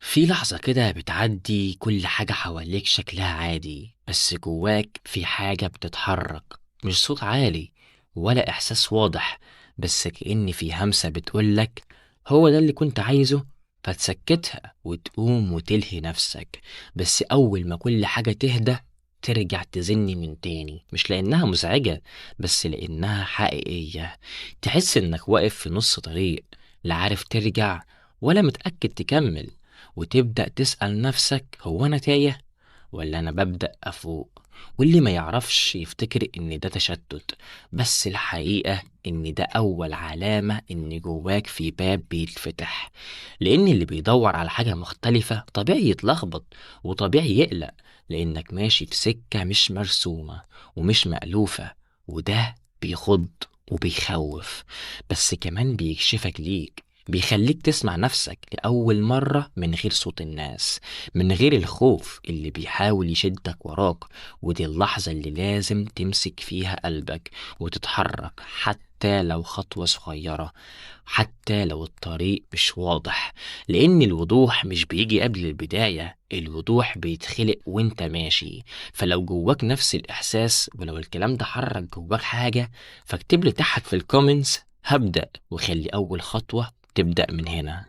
في لحظة كده بتعدي كل حاجة حواليك شكلها عادي، بس جواك في حاجة بتتحرك. مش صوت عالي ولا إحساس واضح، بس كأن في همسة بتقولك هو ده اللي كنت عايزه. فتسكتها وتقوم وتلهي نفسك. بس أول ما كل حاجة تهدى ترجع تزني من تاني، مش لأنها مزعجة بس لأنها حقيقية. تحس إنك واقف في نص طريق، لا عارف ترجع ولا متأكد تكمل، وتبدأ تسأل نفسك هو أنا تايه ولا أنا ببدأ أفوق. واللي ما يعرفش يفتكر إن ده تشتت، بس الحقيقة إن ده أول علامة إن جواك في باب بيتفتح. لأن اللي بيدور على حاجة مختلفة طبيعي يتلخبط وطبيعي يقلق، لأنك ماشي في سكة مش مرسومة ومش مألوفة. وده بيخض وبيخوف، بس كمان بيكشفك ليك، بيخليك تسمع نفسك لأول مرة من غير صوت الناس، من غير الخوف اللي بيحاول يشدك وراك. ودي اللحظة اللي لازم تمسك فيها قلبك وتتحرك، حتى لو خطوة صغيرة، حتى لو الطريق مش واضح. لأن الوضوح مش بيجي قبل البداية، الوضوح بيتخلق وانت ماشي. فلو جواك نفس الإحساس ولو الكلام ده حرك جواك حاجة، فاكتب لي تحت في الكومنتس هبدأ، وخلي أول خطوة تبدأ من هنا.